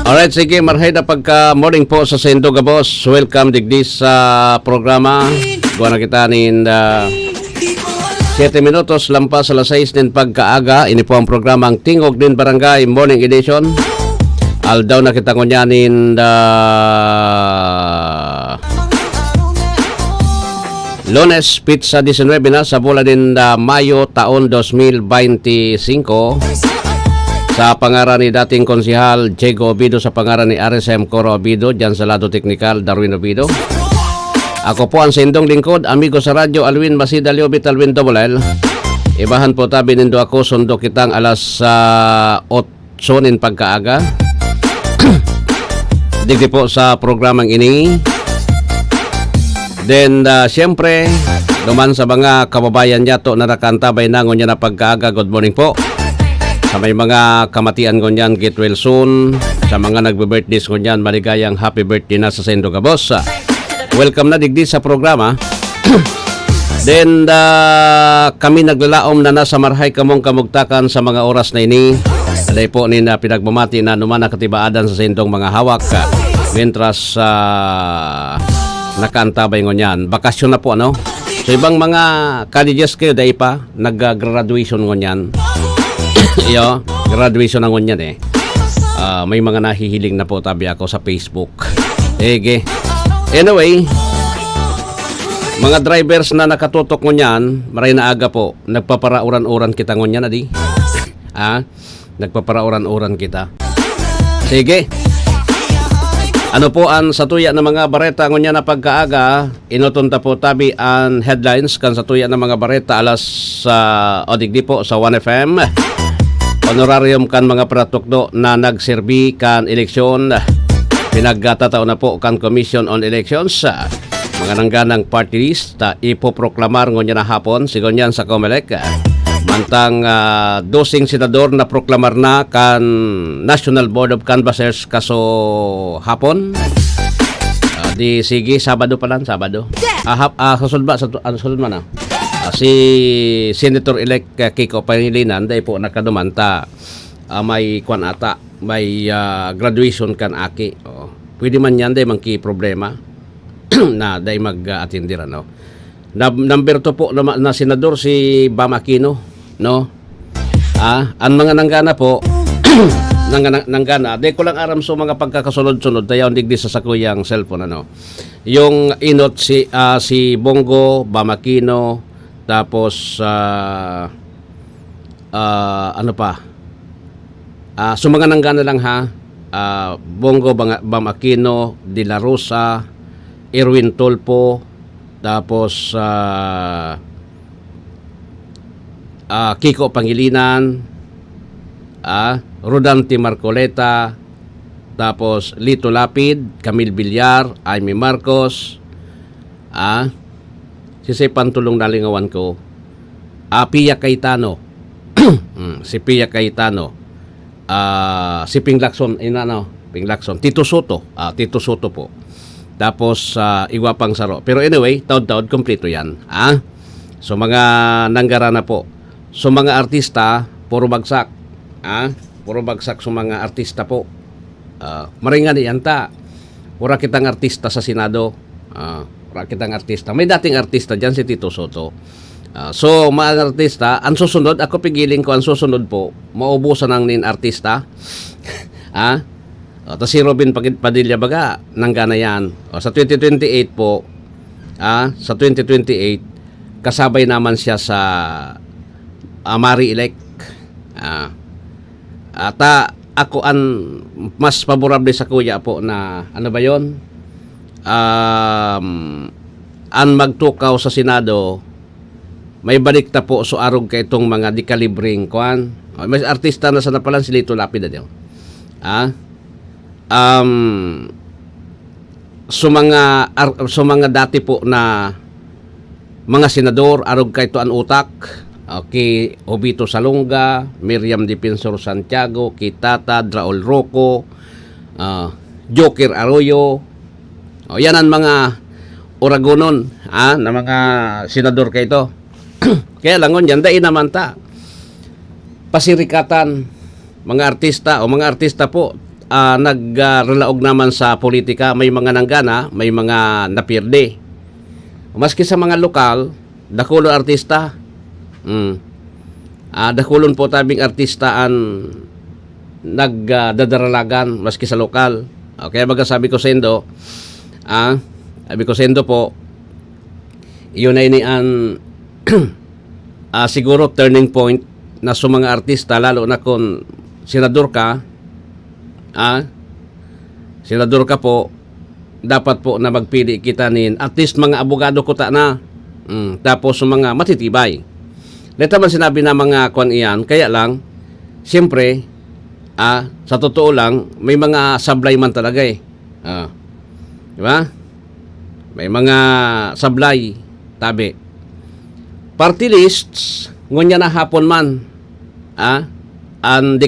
Alright, sige, marhay na pagka morning po sa Sendo Gabos. Welcome digdi sa programa. Buwan na kita nin 7 minutos lampas alas 6 din pagkaaga. Ini po ang programang Tingog din Barangay Morning Edition. Aldaw na kita ngunyanin Lunes, pizza 19 na sa bulan din Mayo taon 2025. Sa pangaran ni dating konsihal Diego Obido, sa pangaran ni RSM Coro Obido, dyan sa lado teknikal Darwin Obido. Ako po ang sendong lingkod, amigo sa radyo Alwin Masida Liobit Alwin Double L. Ibahan po tabi nindo ako, sundo kitang alas 8 nin pagkaaga. Digdi po sa programang ini. Then, siyempre, duman sa mga kababayan niya to na nakantabay na ngunya na pagkaaga. Good morning po. Sa may mga kamatian ko niyan, get well soon. Sa mga nagbe-birthdays ko niyan, maligayang happy birthday na sa Sendo Gabos. Welcome na digdi sa programa. Then, kami naglalaom na nasa marhay kamong kamugtakan sa mga oras na ini. Alay po ni na pinagmamati na numan nakatibaadan sa sendong mga hawak. Mientras nakaantabay ko niyan. Bakasyon na po, ano? So, ibang mga colleges kayo, dahil pa, nag-graduation ko niyan. Yo, graduation ng ngunyan eh. May mga nahihiling na po tabi ako sa Facebook. Ege. Anyway, mga drivers na nakatutok ngunyan, maray na aga po, nagpaparauran-uran kita ngunyan na di. Nagpaparauran-uran kita. Sige. Ano po ang satuya ng mga bareta ngunyan na pagkaaga, inutunta po tabi ang headlines kan satuya ng mga bareta alas odigdi po sa 1FM. Honorarium kan mga pratukdo na nagserbi kan eleksyon. Pinagtatao na po kan Commission on Elections. Mga nangganang party list ipoproklamar ngunyan na hapon sigonyan sa Comelec. Mantang dosing senador na proklamar na kan National Board of Canvassers kaso hapon. Di sige, Sabado pa lang, Sabado. Kasunod ba? Kasunod man na. Si Senator-elect Kiko Pangilinan dahil po nakadumanta may kwan ata, may graduation kan aki. Pwede man yan dahil mangki problema na dahil mag-attindir ano. Number 2 po na senador si Bam Aquino, no? Ang mga nanggana po nanggana dahil ko lang aram so mga pagkakasunod-sunod tayo digdi sa sakuyang cellphone ano. Yung inot si Bongo, Bam Aquino, tapos ano pa? So mga nanggana lang ha. Bongo, Bam Aquino, De La Rosa, Erwin Tulfo, tapos Kiko Pangilinan, Rodante Marcoleta, tapos Lito Lapid, Camille Villar, Aimee Marcos, si Pantulong nalingawan ko, Pia Cayetano, si Pia Cayetano, si Ping Lacson, Ping Lacson, Tito Soto po. Tapos Iwapang Saro. Pero anyway, taod-taod kompleto yan. So mga nanggara na po. So mga artista, puro bagsak. Puro bagsak so mga artista po. Maringan yan ta. Pura kitang artista sa Senado. Pura kitang artista. May dating artista dyan si Tito Soto. So mga artista, ang susunod, ako pigiling ko ang susunod po, maubusan ng nin artista. Tapos si Robin Padilla baga, nanggana yan. Sa 2028 po, sa 2028, kasabay naman siya sa Mari-elect. Ako ang mas favorable sa kuya po na, ano ba yun? Ang magtukaw sa Senado, may balik ta po so arog kay itong mga dikalibring kuan. May artista na sa napalan si Lito Lapid na so mga dati po na mga senador arog kay to an utak. Okay, Obito Salonga, Miriam Defensor Santiago, Kitata, Draol Rocco, Joker Arroyo. Yan ang mga oragonon na mga senador kay to. Kaya langon yan, dahil naman ta pasirikatan mga artista po nagrelaog naman sa politika, may mga nanggana, may mga napirde. Maski sa mga lokal, dakulon artista. Dakulon po tabing artista ang nagdadaralagan maski sa lokal. Kaya baga sabi ko sa Indo, po, yun ay ni an siguro turning point na sa mga artista, lalo na kung senador ka, po, dapat po na magpili kita nin at least mga abogado ko ta na. Tapos mga matitibay. Dito man sinabi na mga kwan iyan, kaya lang, siyempre, sa totoo lang, may mga sablay man talaga eh. Di ba? May mga sablay, tabi. Party lists, ngunya na hapon man, ang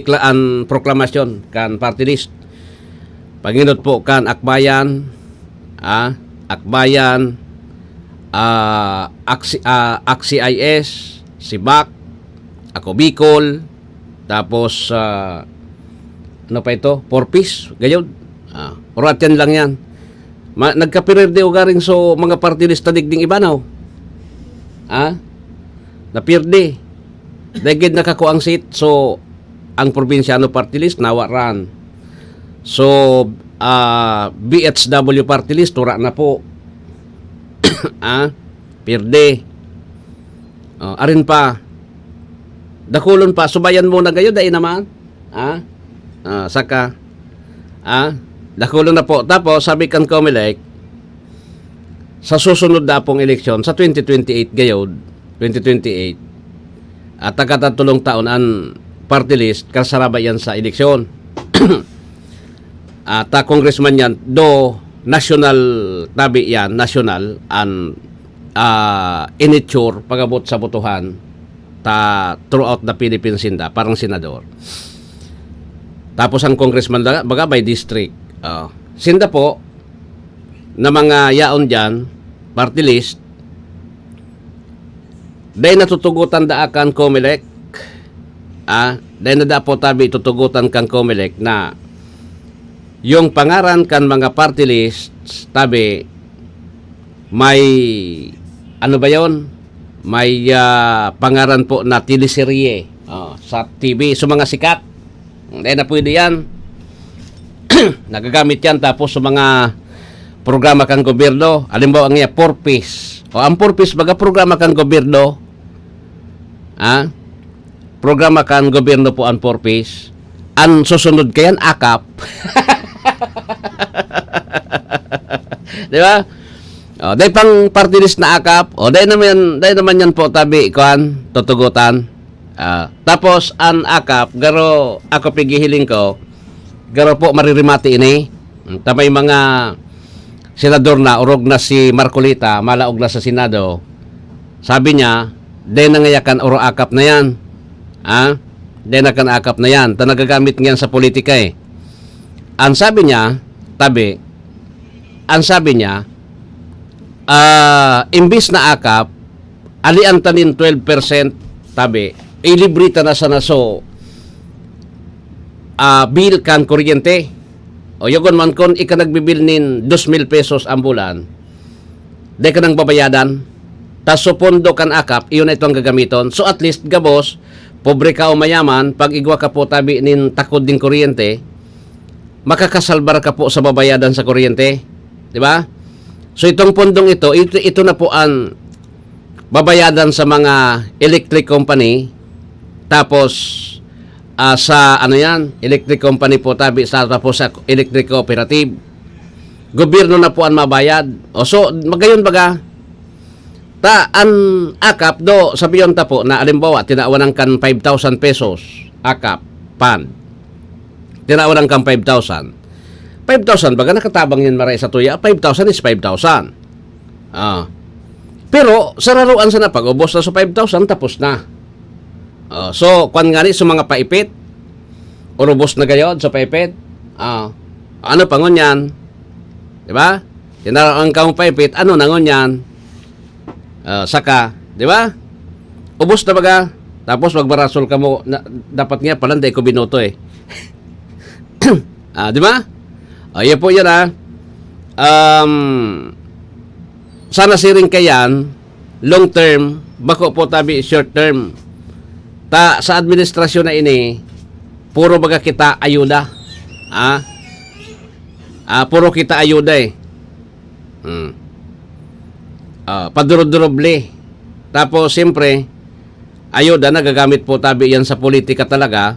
proklamasyon kan party list. Panginot po kan Akbayan, AXIS, Sibak, Ako Bicol, tapos ano pa ito? Porpis, gayon. Oratian lang yan. Nagkapirerde o garing so mga party list na digding ibanaw. Napirde. Dagid nakakuang seat, so ang probinsyano party list nawaran. So BHW party list tura na po. Pirde. Arin pa. Dakulon pa subayan mo na gayo dai naman. Saka dakulon na po. Tapos sabi kan Comelec sa susunod na pong eleksyon sa 2028 gayod, 2028 at tagatatulong taon ang party list kasaraba yan sa eleksyon. At congressman yan do national tabi yan, national and initure pagabot sa botohan throughout the Philippines sinda, parang senador. Tapos ang congressman baga by district. Sinda po na mga yaon dyan, party list, dahil natutugutan da akan Comelec, dahil na da po tabi tutugutan kang Comelec na yung pangaran kan mga party list, tabi, may, ano ba yon? May pangaran po na teleserye sa TV, so mga sikat. Dahil na pwede yan. Nagagamit yan tapos sa mga programa kang gobyerno. Halimbawa ang iya, Porpis. Ang Porpis, baga programa kang gobyerno. Programa kang gobyerno po ang Porpis. Ang susunod kayan, AKAP. Di ba? Dahil pang party list na AKAP. Dahil naman yan po tabi, kuhan, tutugutan. Tapos, ang AKAP, garo, ako pigihiling ko, garo po maririmati ini. Tamay mga senador na, urog na si Marcolita, malaog na sa Senado. Sabi niya, dahil nangayakan uro AKAP na yan. Dahil nakan AKAP na yan. Ta nagagamit ngayon sa politika eh. Ang sabi niya, tabi, imbis na AKAP, alian tanin 12%, tabi, ilibrita na sana so, bill kan kuryente. O yogon man kon ika nagbibil nin 2,000 pesos ang bulan, di ka nang babayadan, tas supondo kan AKAP, iyon na itong gagamiton. So at least, gabos, pobre ka o mayaman, pag igwa ka po tabi nin takod din kuryente, makakasalbar ka po sa babayadan sa kuryente. Di ba? So itong pondong ito na po ang babayadan sa mga electric company, tapos sa ano yan, electric company po tabi sa tapos sa electric cooperative. Gobyerno na po ang mabayad. So magayon baga ang AKAP do sabiyon ta po na alimbawa tinawanan kan 5,000 pesos AKAP fund. Tinawanan kan 5,000. 5,000 baga nakatabang yan maray sa tuya. 5,000 is 5,000. Pero sa laruan sa napag-ubos na sa 5,000 tapos na. So, kwan nga ni sa mga paipit, urubos na gayod sa paipit. Ano pangon yan? Diba? Tinaraan kang paipit, ano nangon yan? Saka, diba? Ubos na baga. Tapos magbarasol ka mo, dapat nga palanday ko binoto eh. Di ba? Yan po yan sana siring kayan, long term, bako po tabi short term. Sa administrasyon na ini, puro baga kita ayuda. Puro kita ayuda eh. Padurod-duroble. Tapos, siyempre, ayuda, nagagamit po tabi yan sa politika talaga.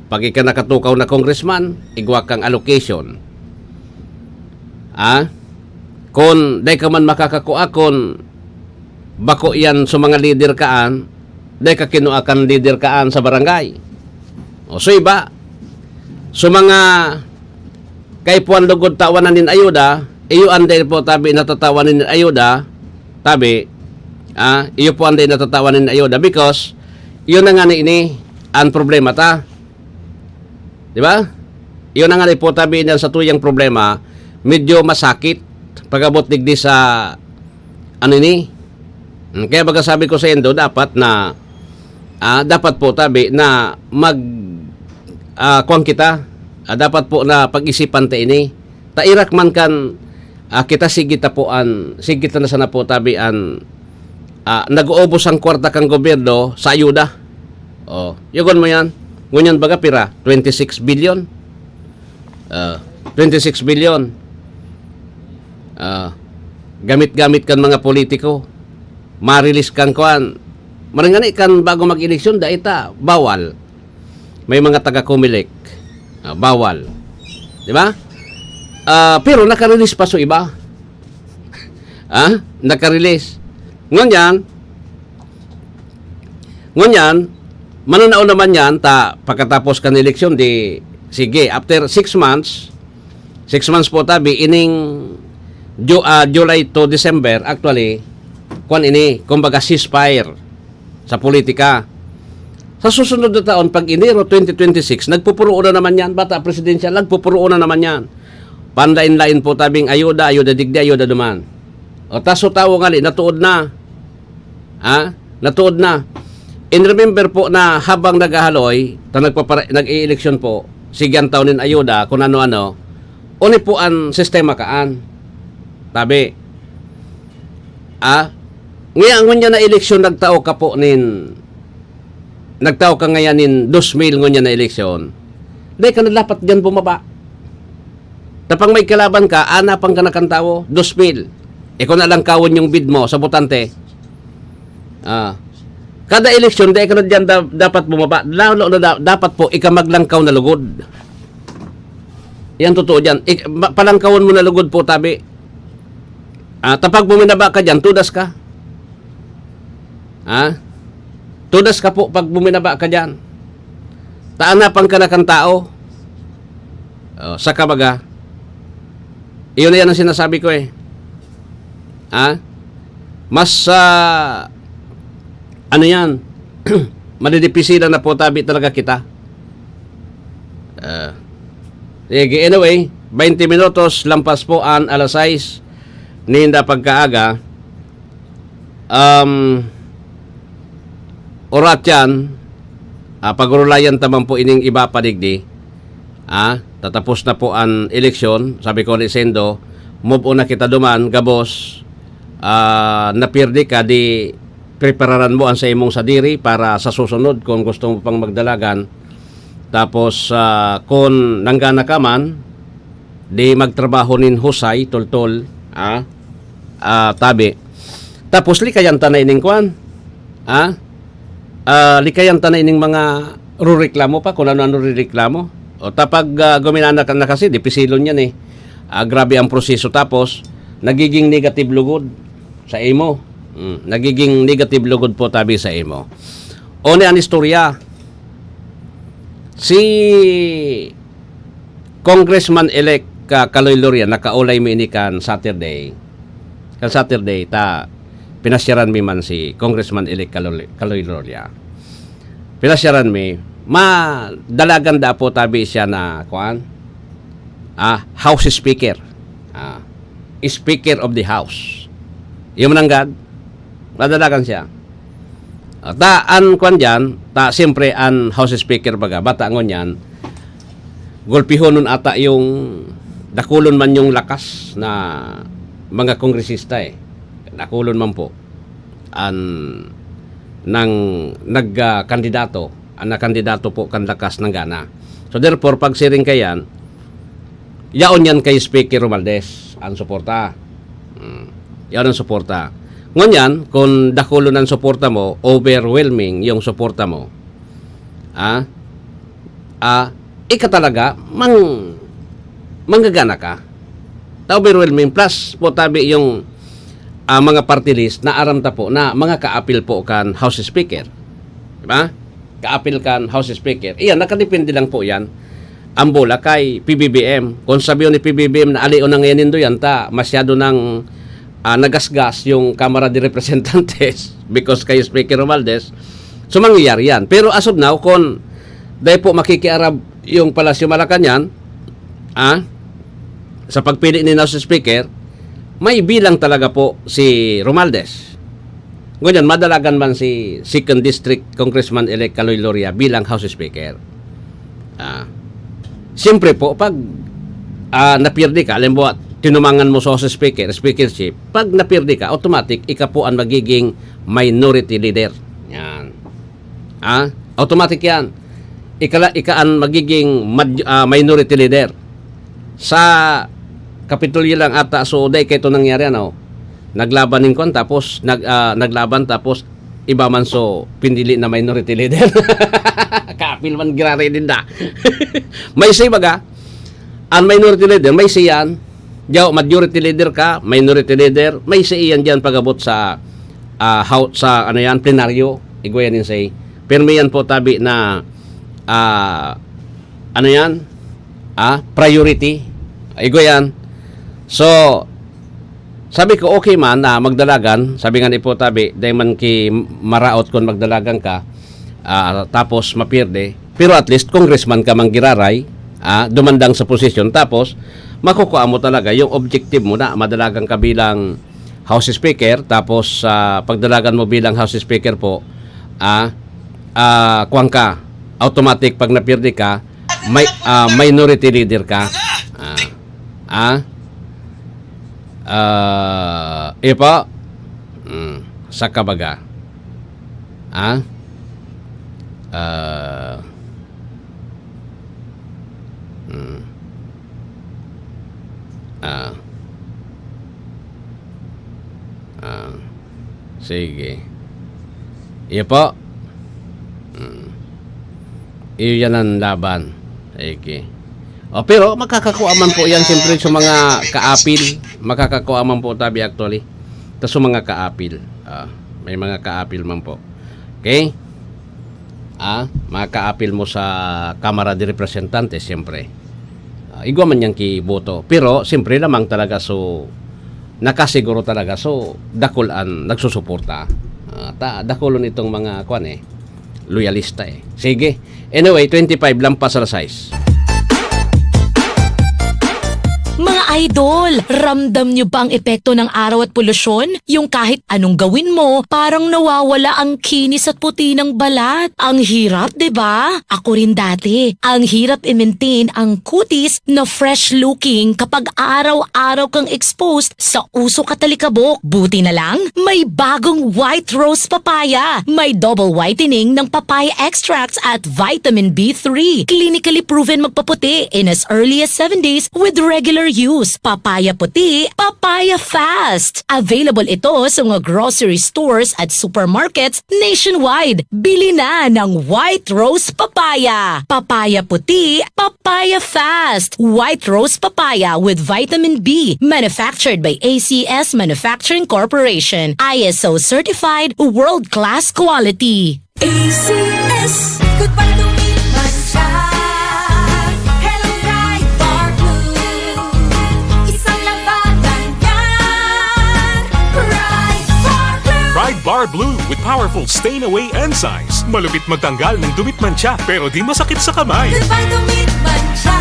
Pag ika nakatukaw na congressman, igwa kang allocation. Kung day ka man makakakuakon, bako yan sa mga leader kaan, day ka kinuakan leader kaan sa barangay. So iba, so mga kaipuan lugod tawanan nin ayuda, iyo anday po tabi natatawanan nin ayuda, tabi, iyo po anday natatawanan nin ayuda because, yun na nga ini, ang problema ta. Di ba? Yun na nga po tabi niyan sa tuyang problema, medyo masakit pagabot digdi sa kaya baga sabi ko sa Endo, dapat na dapat po tabi na kuwang kita, dapat po na pag-isipan ta ini. Tairak man kan kita sigita na sana po tabi nag-uubos ang kwarta kang gobyerno sa ayuda. Yugon mo yan. Ngunyan baga pira, 26 billion. 26 billion. Gamit-gamit kan mga politiko. Marilis kang kuan. Marangani kan bago mag-eleksyon, daita, bawal. May mga taga-kumilik. Bawal. Di ba? Pero nakarelease pa so iba. Nakarelease. Ngunyan, manunao naman yan, pagkatapos kan eleksyon, sige, after 6 months po tabi, ining July to December, actually, kumbaga ceasefire sa politika. Sa susunod na taon, pag Enero 2026, nagpupuruo na naman yan, bata presidential, nagpupuruo na naman yan. Panlain-lain po tabing ayuda digdi, ayuda duman. Taso tawo ngali, natuod na. Natuod na. And remember po na habang naghahaloy, nag-i-eleksyon po, sigyan taonin ayuda, kung ano-ano, uni po ang sistema kaan. Tabi. Ngayon na eleksyon, nagtao ka ngayon nin 2,000 ngayon na eleksyon. Dahil ka nalapat dyan bumaba. Tapang may kalaban ka, anapang ka na kantawo, 2,000. Kung nalang kawon yung bid mo sa butante. Kada eleksyon, dahil ka na dyan dapat bumaba. Lalo na dapat po, ikamaglankaw na lugod. Yan totoo dyan. Palangkawon mo na lugod po, tabi. Tapag buminaba ka dyan, tudas ka. Tudas ka po pag buminaba ka dyan. Taanapan ka na kang tao. Sa kabaga. Iyon na yan ang sinasabi ko eh. Mas yan, madidipisilan na po tabi talaga kita. Sige, anyway, 20 minutos lampas po ang alas 6 ninda pagkaaga. Orat yan, pagurulayan tamang po ining iba padigdi. Tatapos na po ang eleksyon. Sabi ko ni Sendo, move on na kita duman, gabos, napirdi ka, di prepararan mo ang sa imong sadiri para sa susunod kung gusto mo pang magdalagan. Tapos, kung nanggana ka man, di magtrabaho nin husay, tol-tol, tabi. Tapos, likayan tanay ning kwan. Likayan tanay ning mga rureklamo pa, kung ano-ano rureklamo. O tapag guminana ka na kasi, di pisilon yan eh. Grabe ang proseso. Tapos, nagiging negative lugod sa imo. Nagiging negative lugod po tabi sa imo. One ang istorya. Si Congressman-elect Kaloy Loria, nakaulay mi ini kan Saturday. Kan Saturday, pinasyaran mi man si Congressman-elect Kaloy Loria. Pinasyaran mi, dalagan da po tabi siya na, House Speaker. Speaker of the House. Yung mananggad, madalagan siya. Siyempre, ang House Speaker baga, bata ngon yan, gulpihon nun ata yung dakulon man yung lakas na mga kongresista dakulon man po ng nagkandidato na kandidato po kan lakas ng gana. So therefore pag siring kayan yaon yan kay Speaker Romualdez ang suporta. Yaon ang suporta. Ngunyan kung dakulon ang suporta mo, overwhelming yung suporta mo, ika talaga manggagana ka. Overwhelming plus po tabi yung mga party list na aramta po na mga kaapil po kan House Speaker. Diba? Kaapil kan House Speaker. Iyan, nakadepende lang po yan. Ang bola kay PBBM. Kung sabihin ni PBBM na alion na ngayon do yan, masyado nang nagasgas yung Kamara de Representantes because kay Speaker Romualdez, so mangyayari yan. Pero as of now, kung dahil po makikiarab yung Palasyo Malacanang, sa pagpili ni House Speaker, may bilang talaga po si Romualdez. Ngayon, madalagan man si 2nd District Congressman-elect Kaloy Loria bilang House Speaker. Siyempre po, pag napirdi ka, alam mo, tinumangan mo sa House Speaker, Speakership, pag napirdi ka, automatic, ika po ang magiging minority leader. Yan. Automatic yan. Ika ang magiging minority leader. Sa Kapitolyo lang ata, so day kaya ito nangyari, naglaban din kon tapos naglaban tapos iba man so pinili na minority leader. Kapil man girare din da. May say baga ang minority leader may say yan. Diyaw majority leader ka, minority leader, may say yan diyan pagabot sa sa plenaryo, igoyan din say. Pero may yan po tabi na priority. Igoyan. So sabi ko, okay man na magdalagan. Sabi nga ni po tabi, dahil man ki maraot kung magdalagan ka, tapos mapirde. Pero at least, congressman ka mang giraray, dumandang sa posisyon. Tapos, makukuha mo talaga yung objective mo na madalagan ka bilang House Speaker. Tapos, pagdalagan mo bilang House Speaker po, kuwang ka. Automatic, pag napirde ka, minority leader ka. Ipa sa kabaga sige ipa iyan ang laban. Okay. Pero makakakuha man po yan siyempre sa mga kaapil. Makakakuha man po tabi actually. Tapos sa mga kaapil. May mga kaapil man po. Okay? Mga kaapil mo sa Kamara de Representantes siyempre. Igwa man yan kiboto. Pero siyempre lamang talaga so nakasiguro talaga so dakulan nagsusuporta. Dakulon itong mga loyalista Sige. Anyway, 25 lampas sa size. Mga idol, ramdam nyo ba ang epekto ng araw at polusyon? Yung kahit anong gawin mo, parang nawawala ang kinis at puti ng balat. Ang hirap, 'di ba? Ako rin dati. Ang hirap i-maintain ang kutis na fresh looking kapag araw-araw kang exposed sa usok at talikabok. Buti na lang, may bagong White Rose Papaya. May double whitening ng papaya extracts at vitamin B3. Clinically proven magpaputi in as early as 7 days with regular use. Papaya puti, papaya fast. Available ito sa mga grocery stores at supermarkets nationwide. Bili na ng White Rose Papaya. Papaya puti, papaya fast. White Rose Papaya with vitamin B. Manufactured by ACS Manufacturing Corporation. ISO certified, world-class quality. ACS, goodbye to me, Mancha. Hello, Pride Bar Blue. Isang labanan yan. Pride Bar Blue. Pride Bar Blue with powerful stain-away enzymes. Malupit magtanggal ng dumit mancha pero di masakit sa kamay. Goodbye to me, Mancha.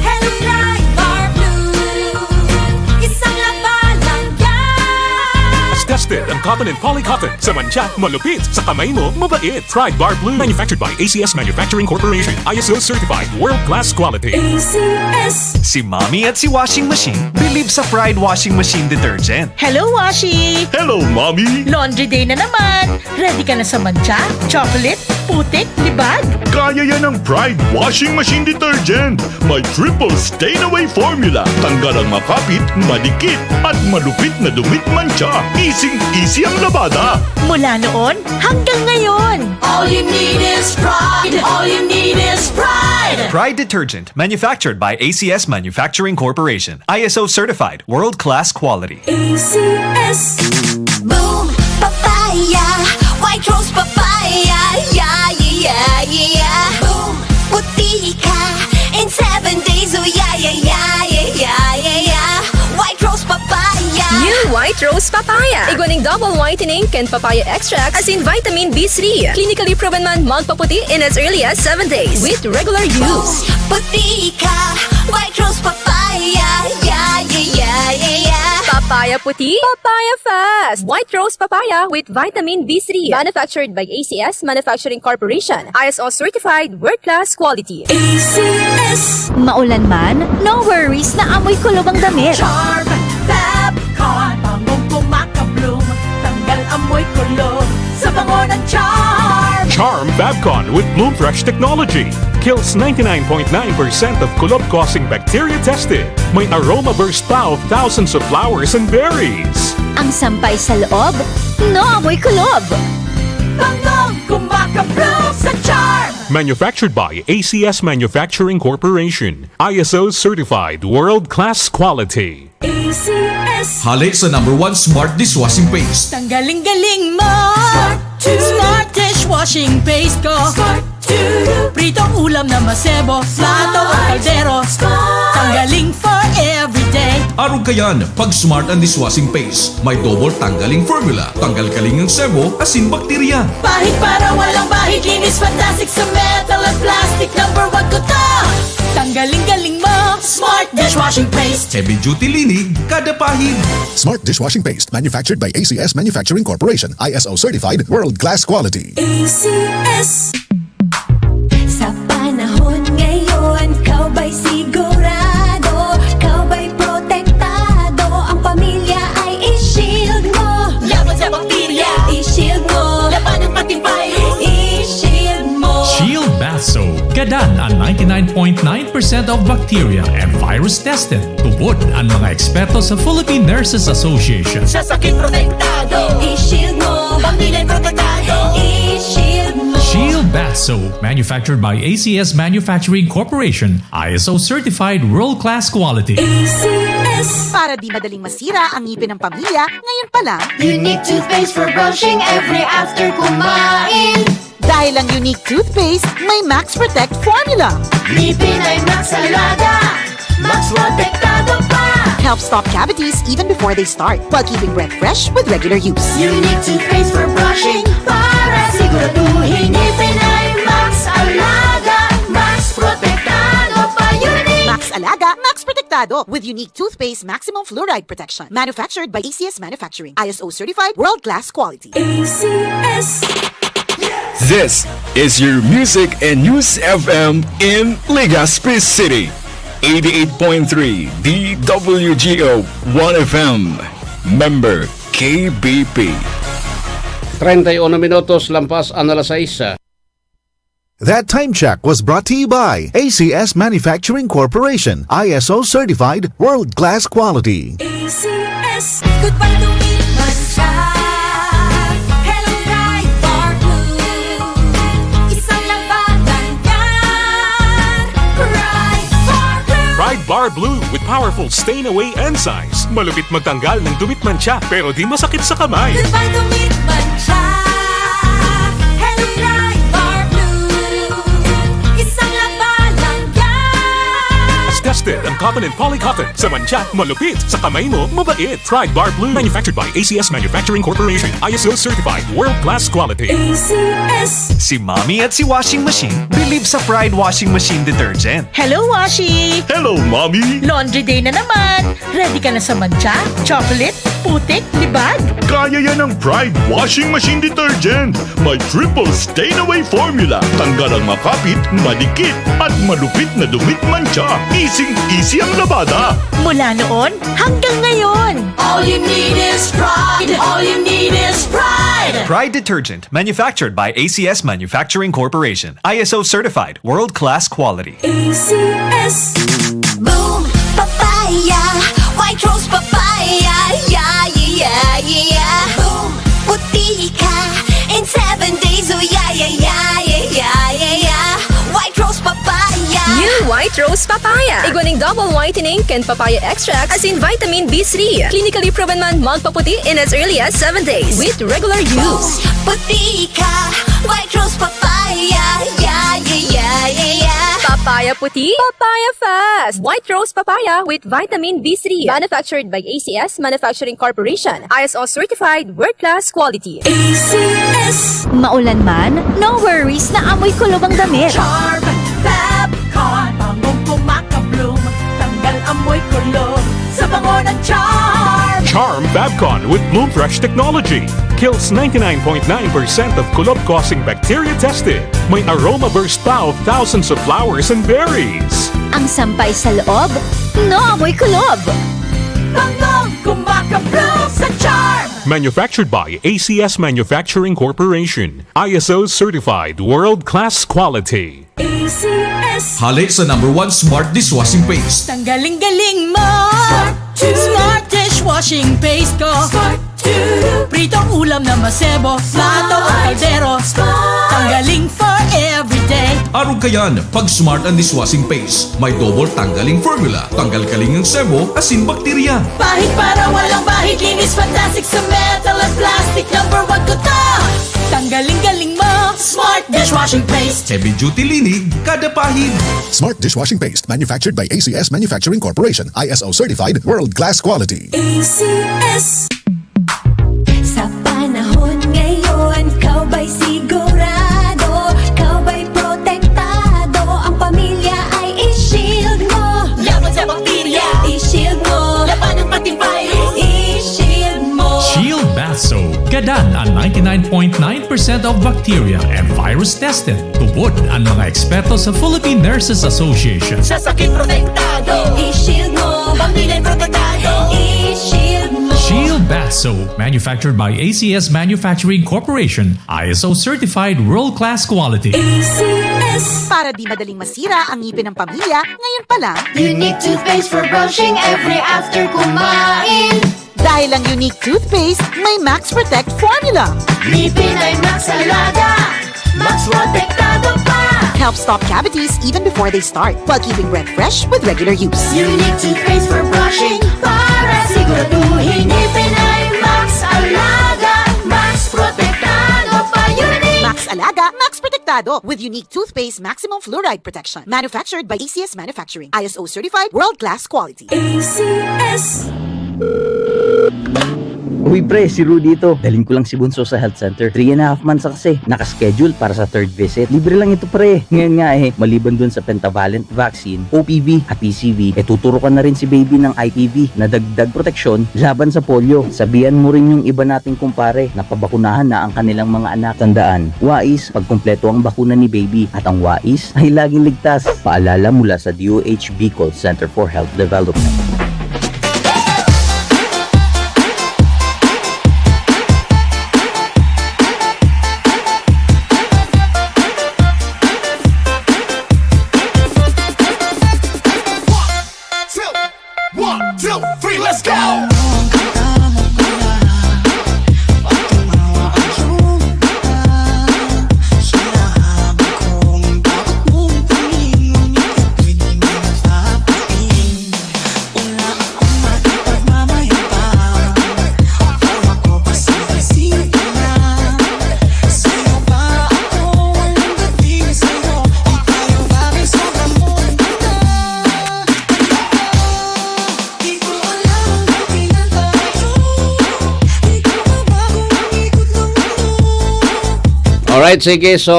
Hello, Pride Bar Blue. Isang labanan yan. Tested ang cotton and polycotton. Sa mancha, malupit. Sa kamay mo, mabait. Pride Bar Blue. Manufactured by ACS Manufacturing Corporation. ISO certified. World-class quality. ACS. Si Mommy at si Washing Machine believe sa Pride Washing Machine Detergent. Hello, Washi! Hello, Mommy! Laundry day na naman! Ready ka na sa mancha, chocolate, putik, libag? Kaya yan ng Pride Washing Machine Detergent. May triple stain-away formula. Tanggal ang makapit, madikit, at malupit na dumit mancha. Easy ang labada. Mula noon hanggang ngayon! All you need is pride. All you need is pride. Pride Detergent, manufactured by ACS Manufacturing Corporation. ISO certified. World-class quality. ACS. Boom, papaya. White rose papaya. Yeah, yeah, yeah. Boom, puti ka. In 7 days, oh yeah, yeah, yeah, yeah, yeah, yeah, yeah. White rose papaya. New White Rose Papaya. Iguaning double whitening and papaya extract as in vitamin B3. Clinically proven man magpaputi in as early as 7 days with regular use. Puti ka. White rose papaya. Yeah, yeah, yeah, yeah, yeah. Papaya puti, papaya fast. White Rose Papaya with vitamin B3. Manufactured by ACS Manufacturing Corporation. ISO certified world-class quality. ACS. Maulan man, no worries na amoy kulob ang damit. Charm, Fabcon, pangong kumakabloom, tanggal amoy kulo, sa bango ng charm. Charm Fabcon with Bloom Fresh technology. Kills 99.9% of kulob-causing bacteria tested. May aroma burst pa of thousands of flowers and berries. Ang sampay sa loob, no amoy kulob. Bangong kumakabloom sa charm. Manufactured by ACS Manufacturing Corporation. ISO certified world-class quality. ACS. Hali sa #1 Smart Dishwashing Paste. Tanggaling-galing mo! to- Smart dishwashing paste ko! Start to Pritong ulam na masebo, plato o kaldero. Tanggaling for everyday. Arog kayan, pag Smart and Dishwashing Paste, may double tanggaling formula. Tanggal kaling ng sebo, asin bakterya. Bahid para walang bahid, linis fantastic sa metal at plastic. #1 ko to! Tanggaling-galing mo! Smart dishwashing paste! Heavy duty linig, kada pahid. Smart Dishwashing Paste, manufactured by ACS Manufacturing Corporation. ISO certified, world-class quality. ACS. Sa panahon ngayon, kau ba'y sigurado? Kau ba'y protektado? Ang pamilya ay i-shield mo. Laban sa bakterya! I-shield mo. Laban ng pati virus! I-shield mo. Shield Bath Soap. Gadan ang 99.9% of bacteria and virus tested. Tubod ang mga eksperto sa Philippine Nurses Association. Sa sakit protektado! I-shield mo. Pamilya protektado! I-shield mo. Shield Bath Soap. Manufactured by ACS Manufacturing Corporation. ISO certified world-class quality. ACS. Para di madaling masira ang ngipin ng pamilya, ngayon pa lang, Unique toothpaste for brushing every after kumain. dahil ang unique toothpaste, may Max Protect formula. Ngipin ay Max Alaga. Max protektado pa. Helps stop cavities even before they start, while keeping breath fresh with regular use. Unique toothpaste for brushing para siguraduhin ngipin ay Max Alaga. Max protektado pa. Unique. Max Alaga, Max Protectado with unique toothpaste maximum fluoride protection. Manufactured by ACS Manufacturing. ISO certified world-class quality. ACS. This is your Music and News FM in Legazpi City. 88.3 DWGO 1FM. Member KBP. 31 minutos lampas ang alas 6. That time check was brought to you by ACS Manufacturing Corporation. ISO certified, world-class quality. ACS. Goodbye to me, mancha. Hello, bright bar blue. Isang labanan yan. Bright bar blue. Pride Bar Blue with powerful stain-away enzymes. Malupit magtanggal ng dumit mancha pero di masakit sa kamay. Goodbye to me, mancha. Hello, bright bar blue. Isang labanan yan. Tested ang cotton and polycotton. Sa mancha, malupit. Sa kamay mo, mabait. Pride Bar Blue. Manufactured by ACS Manufacturing Corporation. ISO certified. World-class quality. ACS. Si Mommy at si Washing Machine believe sa Pride Washing Machine Detergent. Hello, Washi! Hello, Mommy! Laundry day na naman! Ready ka na sa mancha, chocolate, putik, libag? Kaya yan ang Pride Washing Machine Detergent. May triple stain-away formula. Tanggal ang makapit, madikit, at malupit na dumit mancha. Easy ang labada. Mula noon hanggang ngayon. All you need is pride. All you need is pride. Pride Detergent. Manufactured by ACS Manufacturing Corporation. ISO certified. World-class quality. ACS. Boom, papaya. White rose papaya. Yeah, yeah, yeah. Boom, puti ka. In 7 days, oh yeah, yeah, yeah, yeah, yeah, yeah. White rose papaya. New White Rose Papaya. Iguaning double whitening and papaya extract as in vitamin B3. Clinically proven man magpaputi in as early as 7 days with regular use. Puti ka. White rose papaya. Yeah, yeah, yeah, yeah, yeah. Papaya puti, papaya fast. White Rose Papaya with vitamin B3. Manufactured by ACS Manufacturing Corporation. ISO certified world-class quality. ACS. Maulan man, no worries na amoy kulob ang damit. Charm, Fabcon, bangong kumakabloom, tanggal amoy kulog sa bango ng Charm. Charm Babcon with Bloom Fresh technology. Kills 99.9% of kulob-causing bacteria tested. May aroma burst pa of thousands of flowers and berries. Ang sampay sa loob, no amoy kulob. Bangong kumakabloom sa Charm. Manufactured by ACS Manufacturing Corporation. ISO certified. World-class quality. ACS. Hali sa #1 Smart Dishwashing Paste. Tanggaling-galing mo. Smart dishwashing paste ko. Pritong ulam na masebo, plato o kaldero. Tanggaling for everyday. Araw kayan, pag Smart and Dishwashing Paste, may double tanggaling formula. Tanggal kaling ng sebo, asin bakterya. Bahid para walang bahid, linis fantastic sa metal at plastic. #1 ko to. Tanggaling-galing mo. Smart dishwashing paste. Heavy duty linig, kada pahid. Smart Dishwashing Paste, manufactured by ACS Manufacturing Corporation. ISO certified, world-class quality. ACS. Sa panahon ngayon, kau ba'y sigurado? Kau ba'y protektado? Ang pamilya ay i-shield mo. Laban sa bakterya. I-shield mo. Laban ng pating virus. I-shield mo. Shield Bath Soap. Gadan ang 99.9% of bacteria and virus tested. Tubod ang mga eksperto sa Philippine Nurses Association. Sa sakit protektado. I-shield mo. Pamilya protektado. I-shield mo. Shield Bath Soap, manufactured by ACS Manufacturing Corporation. ISO certified world-class quality. ACS. Para di madaling masira ang ngipin ng pamilya, ngayon pa lang, Unique toothpaste for brushing every after kumain. dahil ang unique toothpaste, may Max Protect formula. Ngipin ay Max Alaga. Max protektado pa. Helps stop cavities even before they start, while keeping breath fresh with regular use. Unique toothpaste for brushing para siguraduhin ngipin ay Max Alaga. Max protektado pa. Unique. Max Alaga, Max Protectado with unique toothpaste maximum fluoride protection. Manufactured by ACS Manufacturing. ISO certified world-class quality. ACS. Uy pre, si Rudy dito. Daling ko lang si Bunso sa health center. 3.5 months na kasi. Nakaschedule para sa 3rd visit. Libre lang ito pre. Ngayon nga maliban dun sa pentavalent vaccine, OPV at PCV, tuturukan na rin si baby ng IPV na dagdag proteksyon laban sa polio. Sabihan mo rin yung iba nating kumpare na pabakunahan na ang kanilang mga anak. Tandaan, wais pag kumpleto ang bakuna ni baby at ang wais ay laging ligtas. Paalala mula sa DOH Bicol Center for Health Development. Alright, sige. So,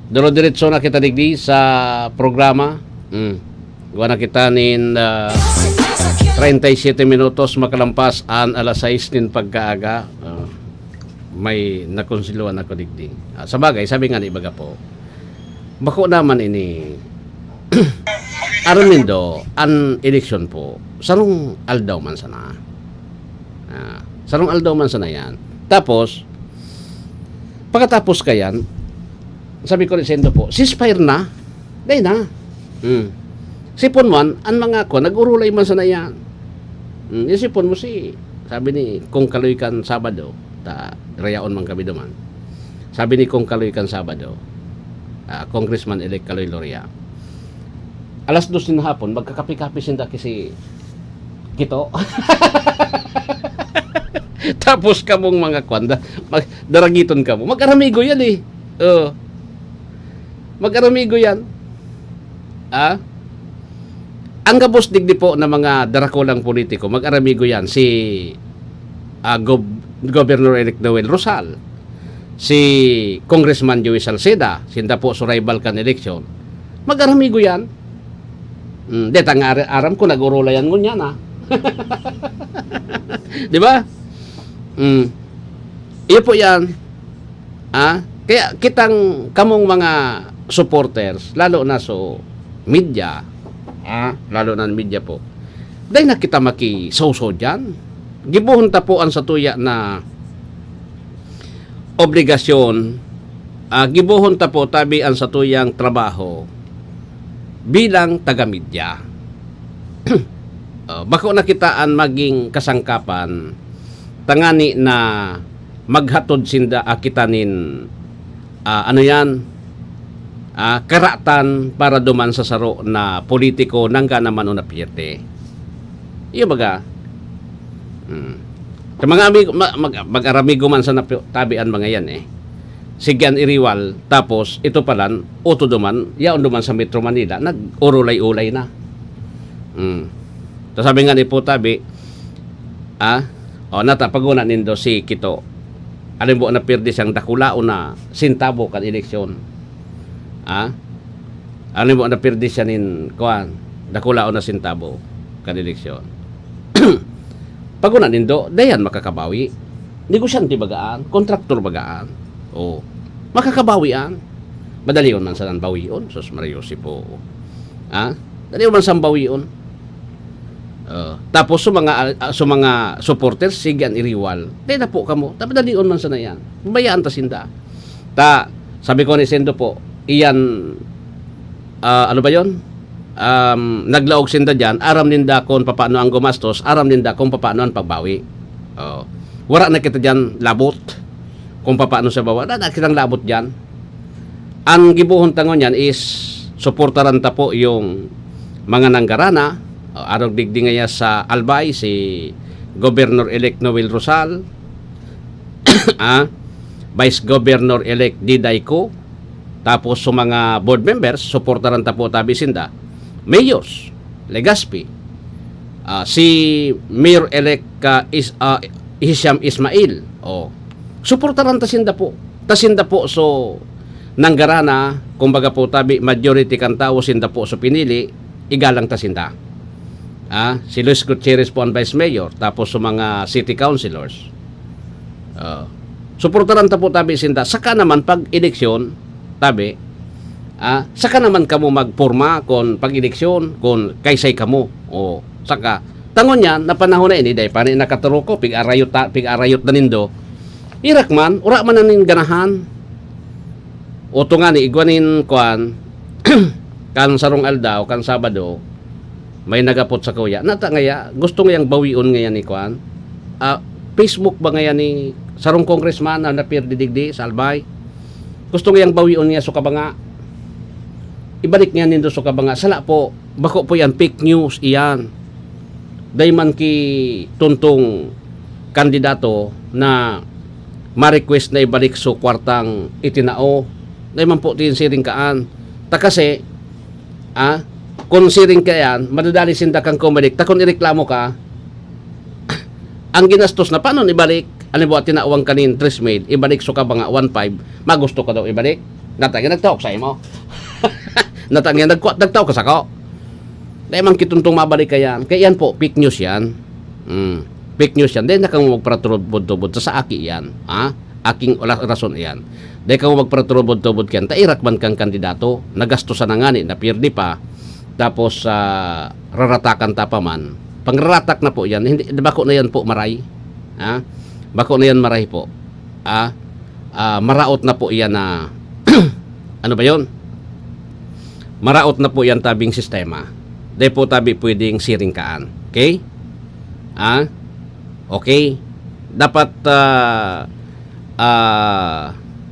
duro-diretso na kita digdi sa programa. Gawa na kita nin 37 minutos makalampas an alas 6 nin pagkaaga. May nakonsiluan ako digdi. Sa bagay, sabi nga ni Ibaga po, bako naman ini aron nindo an election po sarong aldaw man sana. Sarong aldaw man sana yan. Tapos pagkatapos kayan, sabi ko rin sa Indo po, ceasefire na. Day na. Sipon man, ang mga ko, nag-urulay man sana yan. Isipon mo sabi ni Kung Kaloy kan Sabado, rayaon man kami duman. Sabi ni Kung Kaloy kan Sabado, Congressman-elect Kaloy Loria, alas 2 ng hapon, magkakapi-kapi sinda kasi kito. Tapos kamong mga kwanda, daragiton ka mo. Mag-aramigo yan eh. Mag-aramigo yan. Ang gabos digdi po ng mga darakulang politiko, mag-aramigo yan. Si Governor-elect Noel Rosal, si Congressman Joey Salceda, sinda po sa rival kan election. Mag-aramigo yan. Detang aram ko, nag-urulayan ngun yan di ba? Iyo po yan. Kaya kitang kamong mga supporters, lalo na so media, lalo na media po, dahil na kita maki-so-so dyan. Gibuhon ta po ang satuya na obligasyon, gibuhon ta po tabi ang satuyang trabaho bilang taga-media. Bako nakitaan maging kasangkapan tangani na maghatod sinda akitanin karatan para duman sa saro na politiko nangga naman o napiyerte. Iyo baga. Sa mga amigo, mag-aramigo man sa tabian mga yan Sigyan iriwal, tapos ito palan, uto duman, yaon duman sa Metro Manila, nag-urulay-ulay na. So sabi nga ni po tabi, natapaguna nindo si Kito. Alam mo na pirdi siyang dakulao na sintabo kan eleksyon. Alam mo na pirdi siya nin dakulao na sintabo kan eleksyon. Paguna nindo, dayan makakabawi. Negosyante bagaan, kontraktor bagaan. Makakabawian. Madali yun man sa bawion. Sus Mariosi po. Dali yun man sa bawion. Tapos sa mga supporters, sigyan iriwal. Dahil na po kamo. Madali yun man sa na yan. Bayaan ta sinda. Sabi ko ni Sendo po, iyan, ano ba yun? Naglaog sinda dyan, aram ninda kung paano ang gumastos, aram ninda kung paano ang pagbawi. Wala na kita dyan labot kung paano sa bawa. Wala na kitang labot dyan. Ang gibuhon tangon yan is suportaran ta po yung mga nanggarana. Arog digdi nga sa Albay si Governor-elect Noel Rosal, Vice Governor-elect Diday Co, tapos sa mga board members suportaran ta po tabi sinda Mayors Legazpi, si Mayor-elect Hisham Ismail, suportaran ta sinda po so nanggarana, kumbaga po tabi majority kan tao sinda po so pinili, igalang ta sinda. Si Luis Gutierrez po ang Vice Mayor, tapos sa mga city councilors, suportaran ta po tabi sinda. Saka naman pag eleksyon tabi, saka naman kamo magporma kon pag-eleksyon kon kaysay kamo. Saka tangon yan na panahon na ini dahil pa rin nakaturo ko pig-arayot na nindo. Irak man, ura man na nin ganahan. Oto nga ni igwanin kuan kan sarong aldaw, kan Sabado, may nagapot sa kuya. Nata ngaya, gusto ngayang bawion ngayon ni kuan. Facebook ba ngayon ni sarong congressman na napirdidigdi sa Albay? Gusto ngayang bawion niya so kabanga. Ibalik niya nindo so kabanga. Sala po, bako po yan, fake news iyan. Dayman ki tuntong kandidato na ma-request na ibalik so kwartang itinao. Dayman po tin siring kaan. Ta kasi, kung siring ka yan, madadali sinda kang kumalik. Ta kung ireklamo ka, ang ginastos na paano ibalik? Alimbawa, tinawang kanin 3 maid, ibalik so ka ba nga 1.5, magusto ka daw ibalik? Natangin, nagtawag sa imo. Natangin, nagtawag ka sa ko. Dahil man kituntong mabalik ka yan. Kaya yan po, fake news yan. Fake news yan. Dahil na kang magparatubod-tubod sa aki yan. Aking rason yan. Dahil kang magparatubod-tubod yan, tairak man kang kandidato, nagastusan na nga ni, napirdi pa, tapos raratakan ta pa man. Pangraratak na po yan, hindi, bako na yan po maray. Bako na yan maray po. Maraot na po yan na ano ba yun? Maraot na po yan tabing sistema. Dahil po tabi pwedeng siringkaan. Okay? Okay? Dapat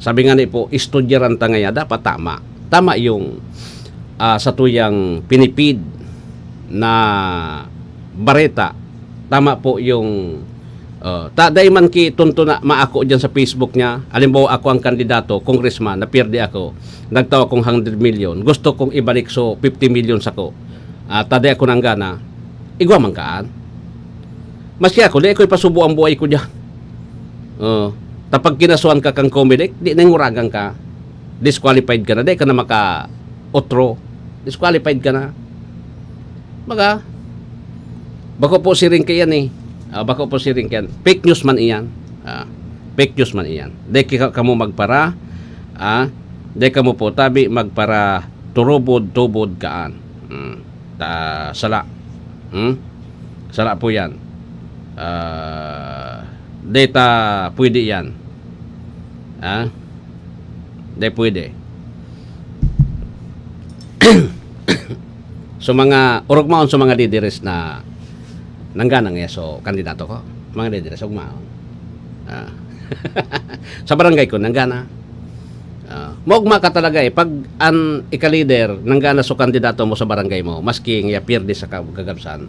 sabi nga ni po, istudyaran ta ngaya, dapat tama. Tama yung sa tuyang pinipid na bareta. Tama po yung dahil man ki tunto na maako dyan sa Facebook niya. Alimbawa ako ang kandidato, congressman, napirdi ako, nagtawa kong 100 million, gusto kong ibalik so 50 million sa ko. Taday ako nang gana, igwa man kaan. Maski ako, di ako ipasubo ang buhay ko dyan. Tapag kinasuhan ka kang comedic, di nanguragang ka, disqualified ka na, di ka na maka-otro, disqualified ka na. Bako po siring ka yan eh. Bako po siring ka yan. Fake news man iyan. Fake news man iyan. Di ka mo magpara, di ka mo po tabi magpara turubod-tubod kaan. Sala. Sala po yan. Data pwede yan. Di pwede. So mga urugmaon sa mga lideres na nangganang so kandidato ko, mga lideres ugmaon. Sa barangay ko nanggana. Mogma ka talaga pag an ika-leader nanggana so kandidato mo sa barangay mo, maski nga pirdi sa kagabsan,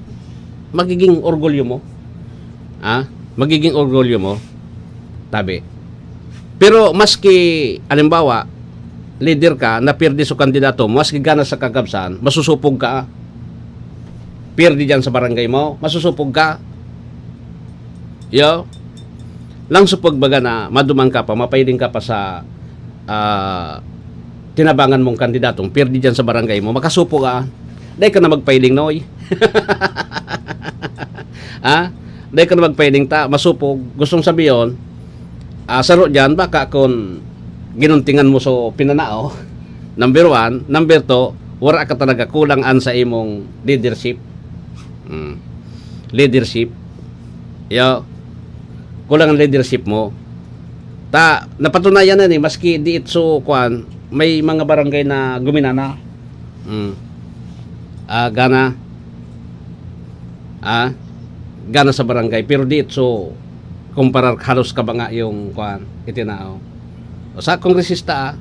magiging orgulyo mo. Magiging orgulyo mo. Tabi. Pero maski alimbawa leader ka na pirdi so kandidato mo, maski gana sa kagabsan, masusupog ka. Pirdi dyan sa barangay mo, masusupog ka. Lang supog baga na madumang ka pa, mapailing ka pa sa tinabangan mong kandidatong pirdi dyan sa barangay mo, makasupo ka. Dahil ka na magpailing noy. Dahil ka na magpailing ta, masupog. Gustong sabiyon, saro dyan, baka kung ginuntingan mo so pinanao, number 1, number 2, wala ka talaga kulang an sa imong leadership. Leadership. Kulang ang leadership mo. Napatunayan na ni, maski di itso kuan, may mga barangay na guminana. Gana sa barangay, pero di itso kumparar halos ka ba nga yung kuan, itinao. Sa kongresista,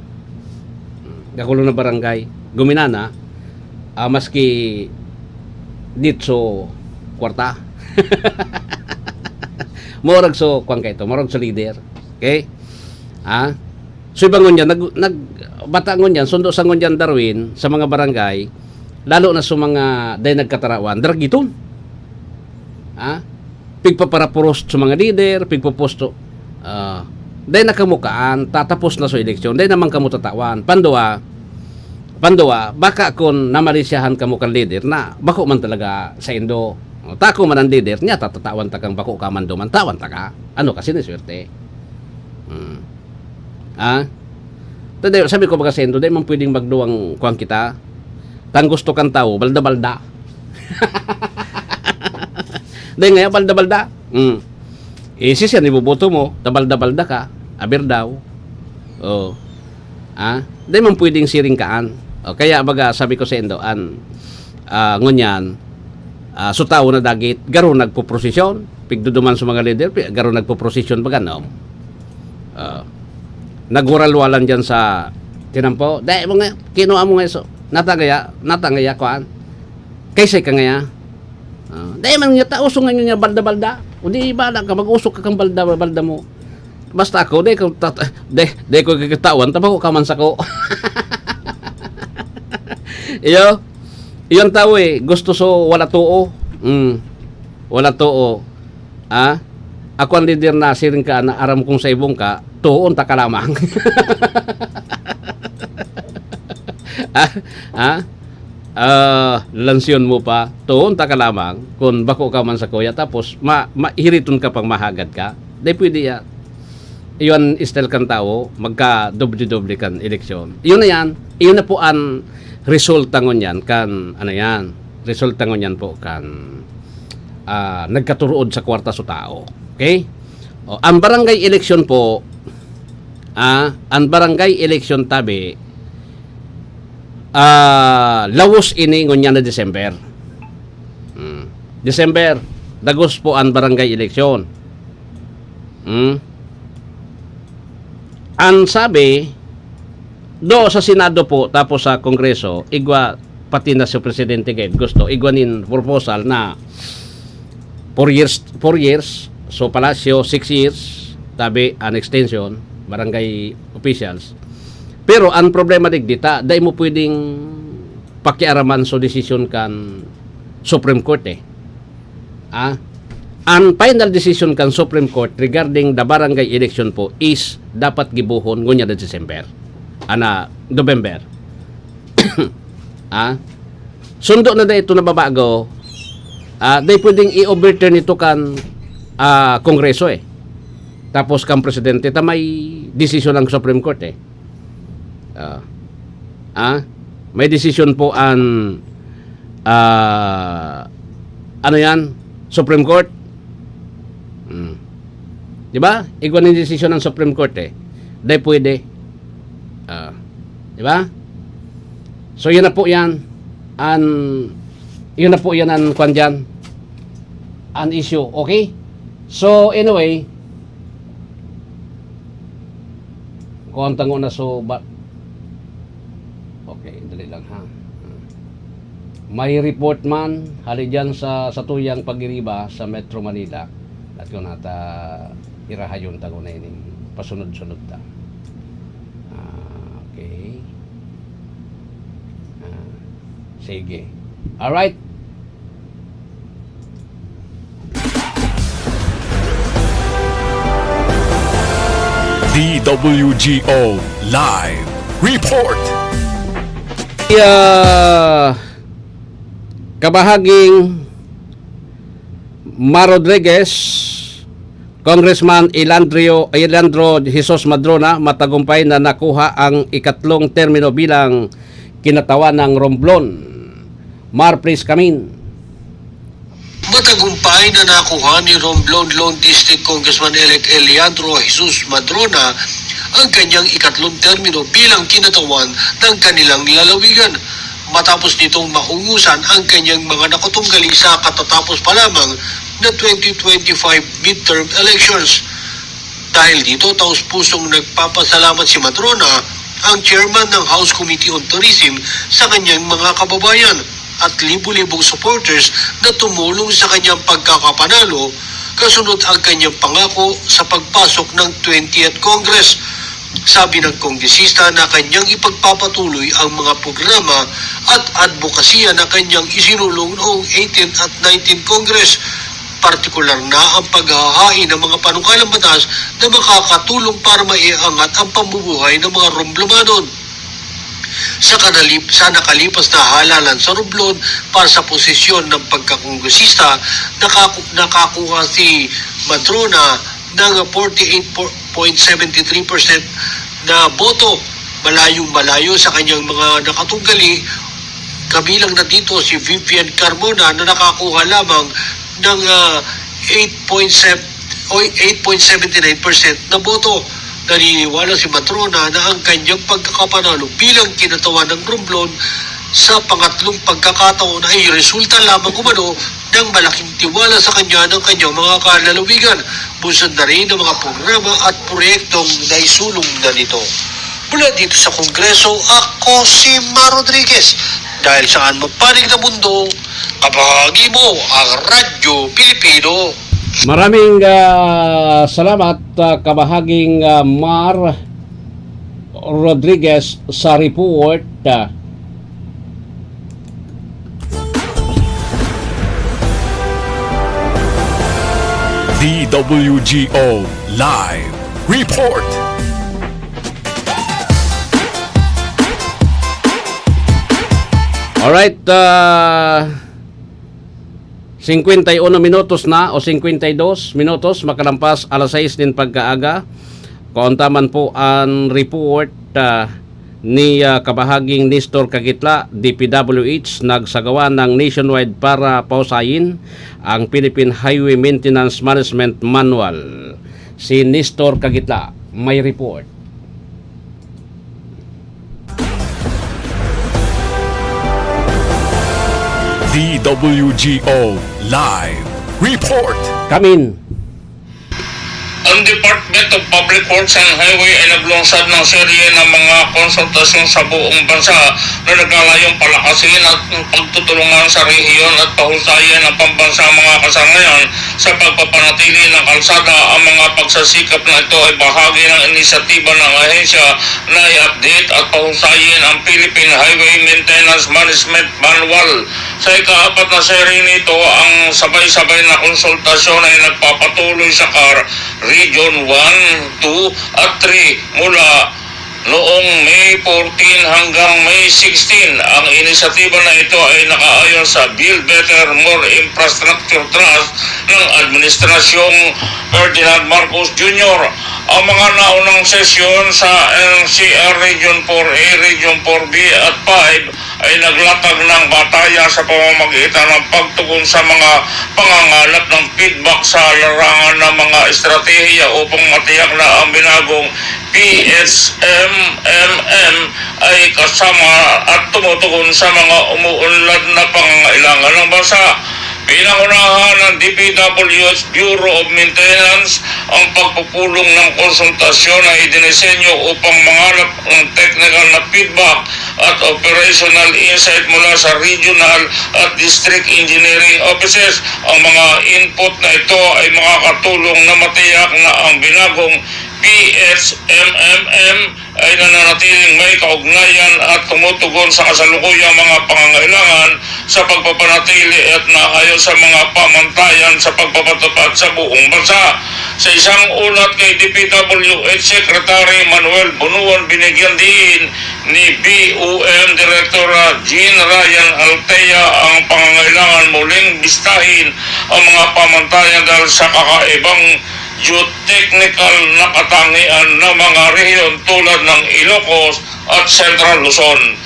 kakulo na barangay, guminana, maski dito kwarta. Morag so kuan kay to, morag so leader. Okay? So ibangon yan, batangon yan, sundo sangon yan Darwin sa mga barangay, lalo na sa mga day nagkatarawan, dragiton. Pigpaparapuros sa mga leader, pigpaposto, day nakamukaan, tatapos na sa eleksyon, day naman kamo tatawan. Panduwa, baka kung namalisyahan ka mo kang leader na bako man talaga sa Indo. Tako man ang leader niya, tatatawan ta kang bako ka man do, mantawan ta ka. Ano kasi ni swerte? Sabi ko baga sa Indo, dahil man pwedeng magduwang kuwang kita. Tang gusto kang tao, balda-balda. Dahil ngayon, balda-balda. Isis yan, ibuboto mo, tabalda-balda ka, aber daw. Dahil man pwedeng siringkaan. Kaya baga sabi ko sa Indo, ngunyan, so tao na dagit, garo nagpo-prosesyon, pigduduman sa mga leader, garo nagpo-prosesyon baga, no? Naguralwalan dyan sa tinampo, dahil mo nga, kinuha mo nga so, natangaya koan, kaysay ka nga, dahil man nga tausong nga niya balda-balda, o di bala ka, mag-usok ka kang balda-balda mo. Basta ako, dahil ko kakitawan, tabako ka man sa ko. Iyon tao gusto so wala tuo. Wala tuo. ako ang leader na siring ka na aram kong sa ibong ka, tuon ta ka lamang. Lansyon mo pa, tuon ta ka lamang, kung bako ka man sa kuya, tapos mahiriton ka pang mahagad ka, di pwede yan. Iyon style kan tao, magka-doble-doble kan eleksyon. Iyon na yan, iyon na po ang resulta ngon yan, kan, ano yan, resulta ngon yan po, kan, nagkaturood sa kwarta sa tao. Okay? O, ang barangay election po, ang barangay election tabi, lawos ini ngunya na December. December, dagos po ang barangay election. Ang sabi, do sa Senado po, tapos sa Kongreso, igwa, pati na si Presidente Gate, gusto, igwanin proposal na 4 years, so Palasyo, 6 years, tabi, an extension, barangay officials. Pero ang problema digdita, dahil mo pwedeng pakiaraman so decision kan Supreme Court Ang final decision kan Supreme Court regarding the barangay election po is dapat gibuhon ngunya na December. November. Sundo na ito na babago. Dahil pwedeng i-overturn ito kan Kongreso Tapos kan Presidente, may decision ng Supreme Court may decision po ang ano yan? Supreme Court. Di ba? Igwan yung decision ng Supreme Court Dahil pwede. Di ba? So yun na po yan. Yun na po yan ang kwan dyan. An issue. Okay? So anyway, kuwantang na so okay, dali lang ha. May report man hali dyan sa tuyang pagiriba sa Metro Manila at kung nata irahayon tago na ining pasunod-sunod ta. Okay. Sige. Alright. DWGO Live Report. Kabahaging Mar Rodriguez, Congressman Ilandro Jesus Madrona matagumpay na nakuha ang ikatlong termino bilang kinatawan ng Romblon. Mar, please come in. Matagumpay na nakuha ni Romblon Lone District Congressman-elect Leandro Jesus Madrona ang kanyang ikatlong termino bilang kinatawan ng kanilang lalawigan. Matapos nitong maungusan ang kanyang mga nakatunggali sa katatapos pa lamang na 2025 midterm elections. Dahil dito, taus-pusong nagpapasalamat si Madrona, ang chairman ng House Committee on Tourism, sa kanyang mga kababayan at libu-libong supporters na tumulong sa kanyang pagkakapanalo kasunod ang kanyang pangako sa pagpasok ng 20th Congress. Sabi ng kongresista na kanyang ipagpapatuloy ang mga programa at advokasya na kanyang isinulong noong 18th at 19th Congress, partikular na ang paghahain ng mga panukalang batas na makakatulong para maiangat ang pamumuhay ng mga Romblomanon. Sa nakalipas na halalan sa Romblon para sa posisyon ng pagkakongresista, nakakuha si Madrona ng 48.73% na boto, malayong-malayo sa kanyang mga nakatunggali. Kabilang na dito si Vivian Carmona na nakakuha lamang ng 8.79% na boto. Naniniwala si Madrona na ang kanyang pagkakapanalo bilang kinatawan ng Romblon sa pangatlong pagkakataon ay resulta lamang umano ng malaking tiwala sa kanya ng kanyang mga kalalawigan. Bunsod na rin ng mga programa at proyektong naisulong na nito. Mula dito sa Kongreso, ako si Mar Rodriguez. Dahil saan magpanig na mundo, kabahagi mo ang Radyo Pilipino. Maraming salamat kabahaging Mar Rodriguez sa report. DWGO Live Report. Alright, 51 minutos na o 52 minutos makalampas alas 6 din pagkaaga. Kauntaman po ang report ni kabahaging Nestor Kagitla, DPWH, nagsagawa ng nationwide para pausayin ang Philippine Highway Maintenance Management Manual. Si Nestor Kagitla may report. DWGO Live Report. Kamin. Ang Department of Public Works and Highway ay naglungsad ng serye ng mga konsultasyon sa buong bansa na naglalayong palakasin at pagtutulungan sa rehiyon at pahusayan ng pambansang mga kasanayan sa pagpapanatili ng kalsada. Ang mga pagsasikap na ito ay bahagi ng inisyatiba ng ahensya na i-update at pahusayin ang Philippine Highway Maintenance Management Manual. Sa ika-4 na serye nito, ang sabay-sabay na konsultasyon ay nagpapatuloy sa Region 1, 2 at 3 mula noong May 14 hanggang May 16. Ang inisyatiba na ito ay nakaayon sa Build Better More Infrastructure Trust ng Administrasyong Ferdinand Marcos Jr. Ang mga naunang sesyon sa NCR Region 4A, Region 4B at 5 ay naglatag ng bataya sa pamamagitan ng pagtugon sa mga pangangalap ng feedback sa larangan ng mga estratehiya upang matiyak na ang binagong PSMMM ay kasama at tumutugon sa mga umuunlad na pangangailangan ng bansa. Pinangunahan ng DPWH Bureau of Maintenance ang pagpupulong ng konsultasyon na idinisenyo upang mangalap ng technical na feedback at operational insight mula sa regional at district engineering offices. Ang mga input na ito ay makakatulong na matiyak na ang binagong PSMMM ay nananatiling may kaugnayan at tumutugon sa kasalukuyang mga pangangailangan sa pagpapanatili at naayon sa mga pamantayan sa pagpapatupad sa buong bansa. Sa isang ulat kay DPWH Secretary Manuel Bunuan, binigyan din ni BUM Director Jean Ryan Altea ang pangangailangan muling bistahin ang mga pamantayan dahil sa kakaibang geotechnical na katangian ng mga rehiyon tulad ng Ilocos at Central Luzon.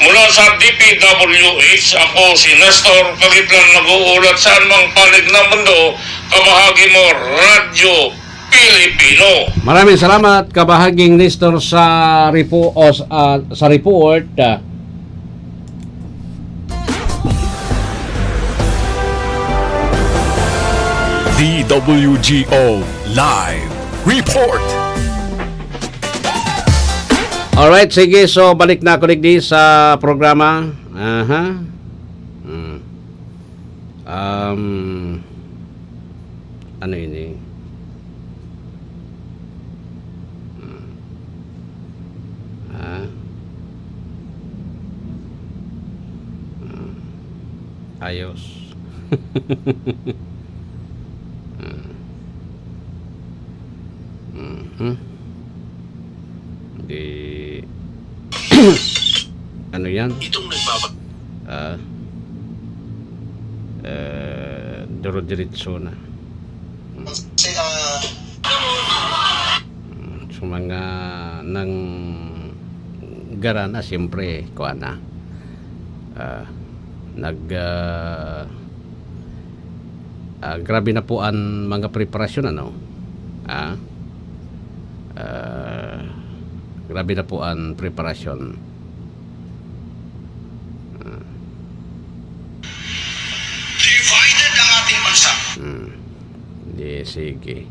Mula sa DPWH, ako si Nestor Kagitlan, nag-uulat sa anumang panig ng mundo, kabahagi mo Radyo Pilipino. Maraming salamat kabahaging Nestor sa report. DWGO Live Report. Alright, sige. So, balik na ako digdi sa programa. Ano ini? Ayos. Di ano yan? Itong nagbabag. Duro-diretso na. So mga nang garana siyempre kuha na. Grabe na po ang mga preparasyon ano. Grabe na po ang preparasyon. Divided ang ating bansa. Di, sige.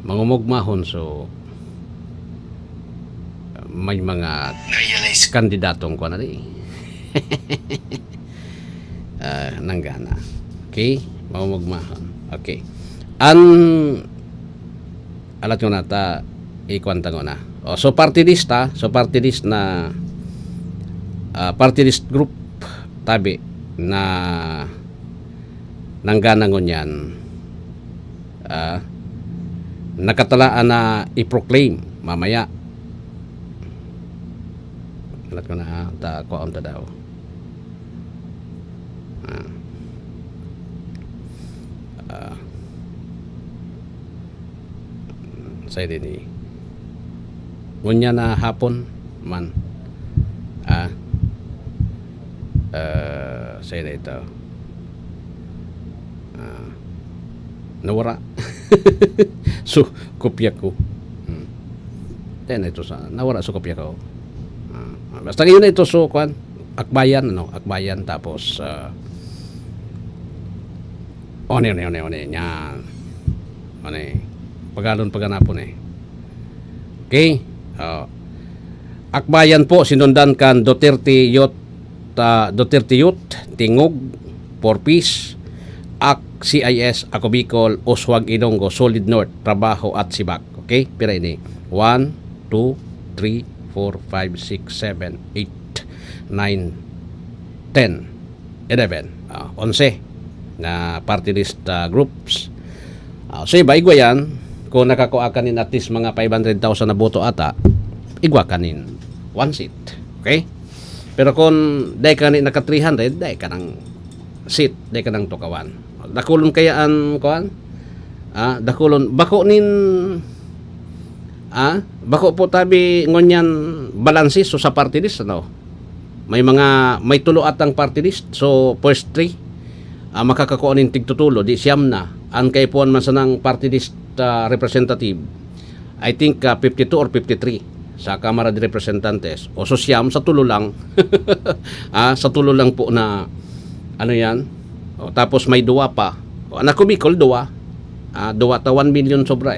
Mangumugmahon so may mga kandidatong ko na di. Nanggana. Okay? Mangumugmahon. Okay. Alat ko na ta ikwanta ko na. So party list na party list group tabi na nangganangon yan nakatalaan na i-proclaim mamaya. Alat ko na kuwaon ta daw. Say din ngunya na hapon man say na ito nawara so kopya ko na ito sa nawara so kopya ko basta ngayon na ito so kwan akbayan tapos one yan pagalon paganapon okay. Akbayan po sinundan kan Duterte Youth Tingog for Peace Ak CIS Ako Bicol Oswag Ilonggo Solid North Trabaho at Sibak. Okay, pira ini 1 2 3 4 5 6 7 8 9 10 11 11 na party list groups. So iba igwa yan kung nakakuha kanin at least mga 500,000 na boto ata, igwa kanin one seat. Okay? Pero kung dahil kanin naka 300, dahil ka ng seat, dahil ka ng tukawan. Dakulon kayaan kuan? Dakulon bako nin bako po tabi ngonyan balansis so sa party list may tulo atang party list. So first 3 makakakuha nin tigtutulo di siyam na ang kaipuan man sanang party list representative, I think 52 or 53 sa Kamara de Representantes o so siyam sa tulo lang sa tulo lang po na ano yan tapos may duwa pa Ako Bicol duwa ta 1 million sobra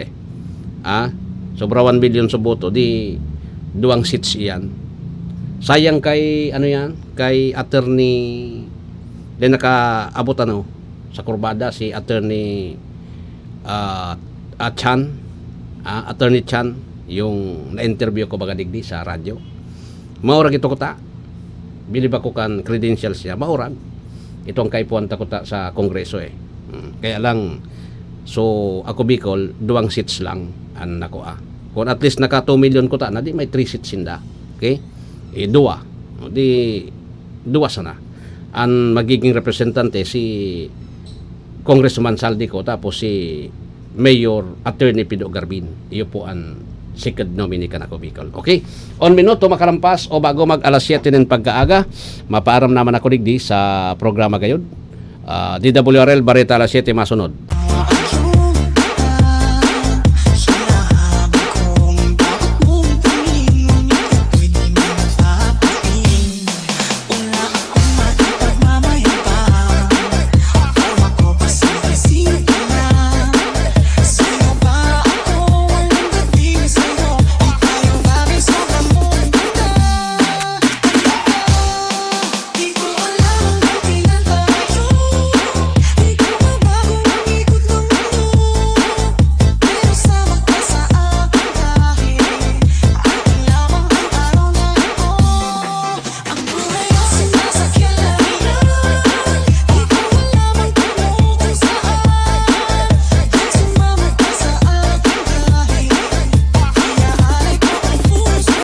sobra 1 million sa boto di duwang seats iyan. Sayang kay ano yan kay attorney din nakaabot sa kurbada si attorney Chan, attorney Chan, yung na-interview ko baga digdi sa radyo. Maurag ito ko ta. Bilib ako kan credentials siya. Maurag. Ito ang kaipuan ta ko ta sa kongreso Kaya lang, so ako Bicol, 2 seats lang ang nakuha. Kung at least naka 2 million ko ta, na di may 3 seats sinda. Okay? 2. Di 2 sana. Ang magiging representante si Congressman Saldi ko tapos si Mayor Attorney Pido Garbin. Iyo po ang second nominee ka na ko Bicol. Okay? On minuto makarampas o bago mag alas 7 ng pagkaaga, mapaaram naman ako digdi sa programa gayud. DWRL Bareta alas 7 masunod.